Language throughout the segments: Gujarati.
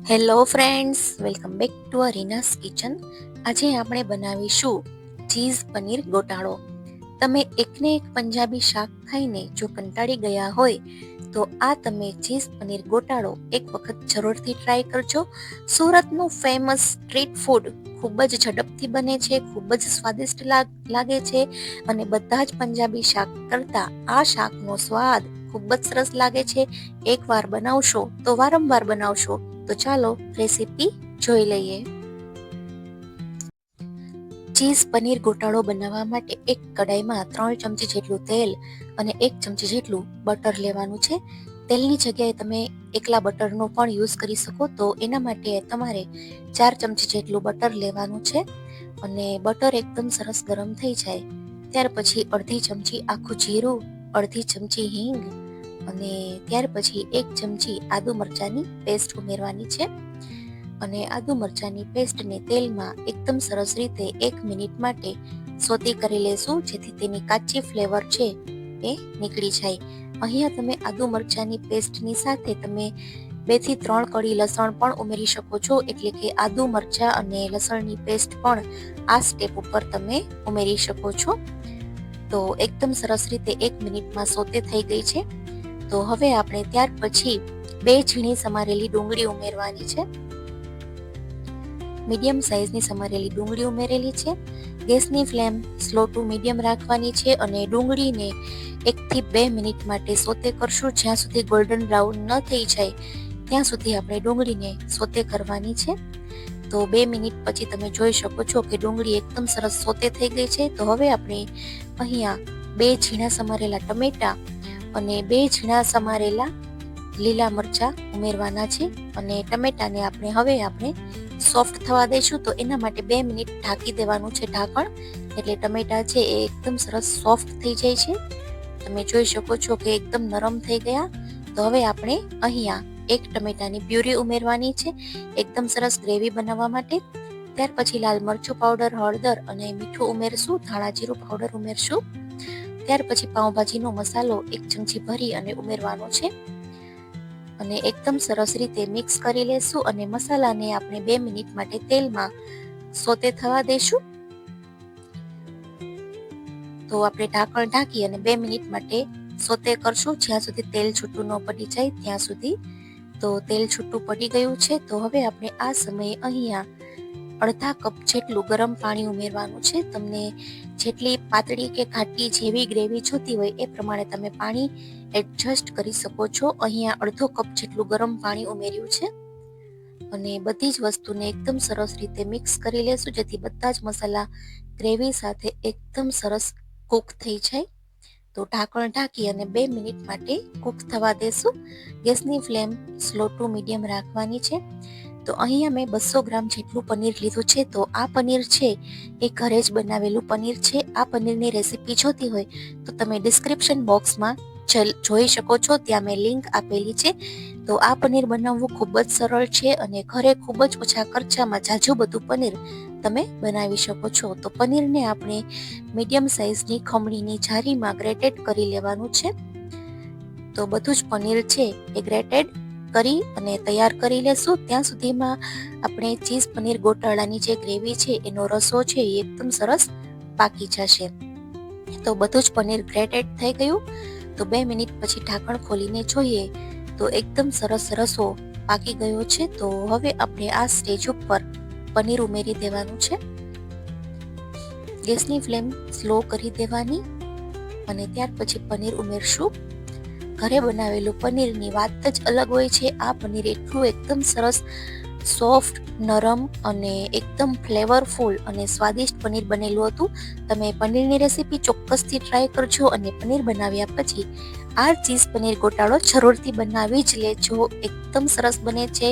Hello friends, welcome back to Reena's kitchen. આજે આપણે બનાવીશું ચીઝ પનીર ગોટાળો. તમે એકને એક પંજાબી શાક ખાઈને જો કંટાળી ગયા હોય તો આ તમે ચીઝ પનીર ગોટાળો એક વખત જરૂરથી ટ્રાય કરજો. સુરતનું ફેમસ સ્ટ્રીટ ફૂડ ખૂબ જ ઝડપથી બને છે, ખૂબ જ સ્વાદિષ્ટ લાગે છે અને બધા જ પંજાબી શાક કરતાં આ શાકનો સ્વાદ ખૂબ જ સરસ લાગે છે. એકવાર બનાવશો તો વારંવાર બનાવશો. તો ચાલો રેસીપી જોઈ લઈએ. ચીઝ પનીર ગોટાળો બનાવવા માટે એક કડાઈમાં 3 ચમચી જેટલું તેલ અને 1 ચમચી જેટલું બટર લેવાનું છે. તેલની જગ્યાએ તમે એકલા બટરનો પણ યુઝ કરી શકો, તો એના માટે તમારે 4 ચમચી જેટલું બટર લેવાનું છે. અને બટર એકદમ સરસ ગરમ થઈ જાય ત્યાર પછી અડધી ચમચી આખું જીરું, અડધી ચમચી હિંગ અને ત્યાર પછી 1 ચમચી આદુ મરચાંની પેસ્ટ ઉમેરવાની છે. અને આદુ મરચાંની પેસ્ટને તેલમાં એકદમ સરસ રીતે 1 મિનિટ માટે સોતે કરી લેશું, જેથી તેની કાચી ફ્લેવર છે એ નીકળી જાય. અહીંયા તમે આદુ મરચાંની પેસ્ટની સાથે તમે 2 થી 3 કળી લસણ પણ ઉમેરી શકો છો, એટલે કે આદુ મરચાં અને લસણની પેસ્ટ પણ આ સ્ટેપ ઉપર તમે ઉમેરી શકો છો. તો એકદમ સરસ રીતે 1 મિનિટમાં સોતે થઈ ગઈ છે. તો હવે આપણે ત્યાર પછી 2 ઝીણી સમારેલી ડુંગળી ઉમેરવાની છે. મીડિયમ સાઇઝની સમારેલી ડુંગળી ઉમેરેલી છે. ગેસની ફ્લેમ સ્લો ટુ મીડિયમ રાખવાની છે અને ડુંગળીને 1 થી 2 મિનિટ માટે સોતે કરશું. જ્યાં સુધી ગોલ્ડન બ્રાઉન ન થઈ જાય ત્યાં સુધી આપણે ડુંગળીને સોતે કરવાની છે. તો 2 મિનિટ પછી તમે જોઈ શકો છો કે ડુંગળી એકદમ સરસ સોતે થઈ ગઈ છે. તો હવે આપણે અહીંયા 2 ઝીણા સમારેલા ટમેટા અને 2 ઝીણા સમારેલા લીલા મરચાં ઉમેરવાના છે. અને ટમેટાને આપણે સોફ્ટ થવા દઈશું, તો એના માટે 2 મિનિટ ઢાંકી દેવાનું છે ઢાંકણ, એટલે ટમેટા છે એ એકદમ સરસ સોફ્ટ થઈ જાય છે. તમે જોઈ શકો છો કે એકદમ નરમ થઈ ગયા. તો હવે આપણે અહીંયા 1 ટમેટાની પ્યુરી ઉમેરવાની છે એકદમ સરસ ગ્રેવી બનાવવા માટે. ત્યાર પછી લાલ મરચું પાવડર, હળદર અને મીઠું ઉમેરશું, ધાણા જીરું પાવડર ઉમેરશું. ત્યાર પછી પાઉંભાજીનો મસાલો 1 ચમચી ભરી અને ઉમેરવાનો છે અને એકદમ સરસ રીતે મિક્સ કરી લેશું. અને મસાલાને આપણે 2 મિનિટ માટે તેલમાં સોતે થવા દઈશું. તો આપણે ઢાંકણ ઢાંકી અને 2 મિનિટ માટે સોતે કરશું, જ્યાં સુધી તેલ છૂટું ન પડી જાય ત્યાં સુધી. તો તેલ છૂટું પડી ગયું છે. તો હવે આપણે આ સમયે અહીંયા અડધા કપ જેટલું ગરમ પાણી ઉમેરવાનું છે. તમને જેટલી પાતળી કે ઘાટી જેવી ગ્રેવી જોતી હોય એ પ્રમાણે તમે પાણી એડજસ્ટ કરી શકો છો. અહીંયા અડધો કપ જેટલું ગરમ પાણી ઉમેર્યું છે અને બધી જ વસ્તુને એકદમ સરસ રીતે મિક્સ કરી લેશું, જેથી બધા જ મસાલા ગ્રેવી સાથે એકદમ સરસ કૂક થઈ જાય. તો ઢાંકણ ઢાંકી અને 2 મિનિટ માટે કૂક થવા દેશું. ગેસની ફ્લેમ સ્લો ટુ મીડિયમ રાખવાની છે. તો અહીંયા મેં 200 ગ્રામ જેટલું પનીર લીધું છે. તો આ પનીર છે એ ઘરે જ બનાવેલું પનીર છે. આ પનીરની રેસીપી જોતી હોય તો તમે ડિસ્ક્રિપ્શન બોક્સમાં જોઈ શકો છો, ત્યાં મેં લિંક આપેલી છે. તો આ પનીર બનાવવું ખૂબ જ સરળ છે અને ઘરે ખૂબ જ ઓછા ખર્ચામાં જાજુ બધું પનીર તમે બનાવી શકો છો. તો પનીરને આપણે મીડિયમ સાઇઝની ખમણીની જારીમાં ગ્રેટેડ કરી લેવાનું છે. તો બધું જ પનીર છે એ ગ્રેટેડ કરી અને તૈયાર કરી લેશું. ત્યાં સુધીમાં આપણે ચીઝ પનીર ગોટાળાની જે ગ્રેવી છે એનો રસો છે એ એકદમ સરસ પાકી જશે. તો બધું જ પનીર ગ્રેટેડ થઈ ગયું. તો 2 મિનિટ પછી ઢાંકણ ખોલીને જોઈએ તો એકદમ સરસ રસો પાકી ગયો છે. તો હવે આપણે આ સ્ટેજ ઉપર પનીર ઉમેરી દેવાનું છે. ગેસની ફ્લેમ સ્લો કરી દેવાની અને ત્યાર પછી પનીર ઉમેરશું. ઘરે બનાવેલું પનીરની વાત જ અલગ હોય છે. આ પનીર એટલું એકદમ સરસ સોફ્ટ, નરમ અને એકદમ ફ્લેવરફુલ અને સ્વાદિષ્ટ પનીર બનેલું હતું. તમે પનીરની રેસીપી ચોક્કસથી ટ્રાય કરજો અને પનીર બનાવ્યા પછી આ ચીઝ પનીર ગોટાળો જરૂરથી બનાવી જ લેજો. એકદમ સરસ બને છે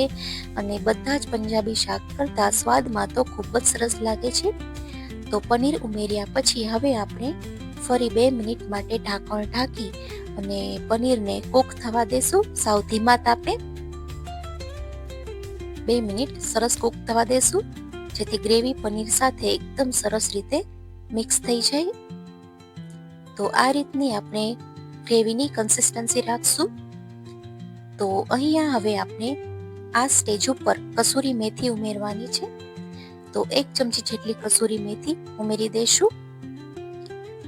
અને બધા જ પંજાબી શાક કરતાં સ્વાદમાં તો ખૂબ જ સરસ લાગે છે. તો પનીર ઉમેર્યા પછી હવે આપણે ફરી 2 મિનિટ માટે ઢાંકણ ઢાંકી અને પનીરને કૂક થવા દેશું સાવ ધીમા તાપે. 2 મિનિટ સરસ કૂક થવા દેશું, જેથી ગ્રેવી પનીર સાથે એકદમ સરસ રીતે મિક્સ થઈ જાય. તો આ રીતની આપણે ગ્રેવીની કન્સિસ્ટન્સી રાખશું. તો અહીંયા હવે આપણે આ સ્ટેજ ઉપર કસૂરી મેથી ઉમેરવાની છે. તો 1 ચમચી જેટલી કસૂરી મેથી ઉમેરી દઈશું.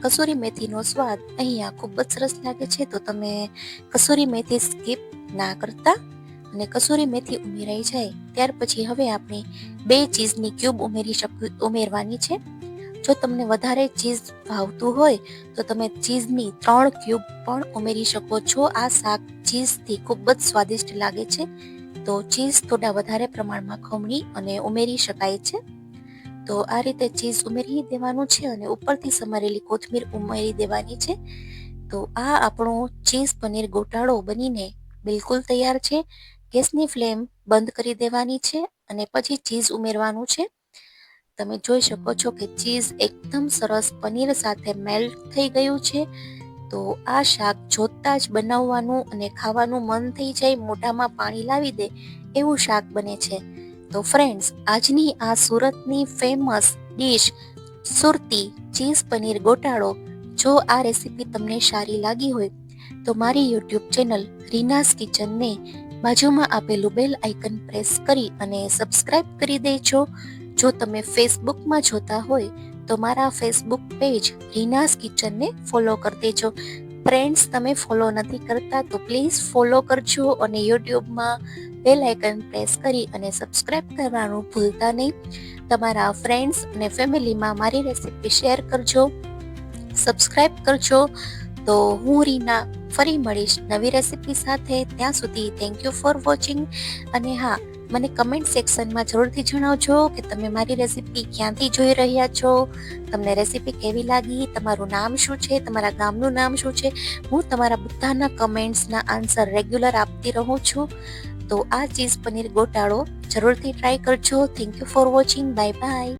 કસૂરી મેથીનો સ્વાદ અહીંયા ખૂબ જ સરસ લાગે છે, તો તમે કસૂરી મેથી સ્કીપ ના કરતા. અને કસૂરી મેથી ઉમેરાઈ જાય ત્યાર પછી હવે આપણે 2 ચીઝની ક્યુબ ઉમેરવાની છે. જો તમને વધારે ચીઝ ભાવતું હોય તો તમે ચીઝની 3 ક્યુબ પણ ઉમેરી શકો છો. આ શાક ચીઝથી ખૂબ જ સ્વાદિષ્ટ લાગે છે, તો ચીઝ થોડા વધારે પ્રમાણમાં ખમણી અને ઉમેરી શકાય છે. તો આ રીતે ચીઝ ઉમેરી દેવાનું છે અને ઉપરથી સમારેલી કોથમીર ઉમેરી દેવાની છે. તો આ આપણો ચીઝ પનીર ગોટાળો બનીને બિલકુલ તૈયાર છે. ગેસની ફ્લેમ બંધ કરી દેવાની છે અને પછી ચીઝ ઉમેરવાનું છે. તમે જોઈ શકો છો કે ચીઝ એકદમ સરસ પનીર સાથે મેલ્ટ થઈ ગયું છે. તો આ શાક જોતા જ બનાવવાનું અને ખાવાનું મન થઈ જાય, મોઢામાં પાણી લાવી દે એવું શાક બને છે. તો ફ્રેન્ડ્સ, આજની આ સુરતની ફેમસ ડીશ સુરતી ચીઝ પનીર ગોટાળો, જો આ રેસીપી તમને સારી લાગી હોય તો મારી યુટ્યુબ ચેનલ રીનાસ કિચનને બાજુમાં આપેલું બેલ આઇકન પ્રેસ કરી અને સબસ્ક્રાઇબ કરી દેજો. જો તમે ફેસબુકમાં જોતા હોય તો મારા ફેસબુક પેજ રીનાસ કિચનને ફોલો કરી દેજો. ફ્રેન્ડ્સ, તમે ફોલો નથી કરતા તો પ્લીઝ ફોલો કરજો અને યુટ્યુબમાં બેલ આઇકન પ્રેસ કરી અને સબસ્ક્રાઇબ કરવાનું ભૂલતા નહીં. તમારા ફ્રેન્ડ્સ અને ફેમિલીમાં મારી રેસીપી શેર કરજો, સબસ્ક્રાઇબ કરજો. તો હું રીના ફરી મળીશ નવી રેસીપી સાથે. ત્યાં સુધી થેન્ક યુ ફોર વોચિંગ. અને હા, મને કમેન્ટ સેક્શનમાં જરૂરથી જણાવજો કે તમે મારી રેસીપી ક્યાંથી જોઈ રહ્યા છો, તમને રેસીપી કેવી લાગી, તમારું નામ શું છે, તમારા ગામનું નામ શું છે. હું તમારા બધાના કમેન્ટ્સના આન્સર રેગ્યુલર આપતી રહું છું. તો આ ચીઝ પનીર ગોટાળો જરૂરથી ટ્રાય કરજો. Thank you for watching. Bye bye.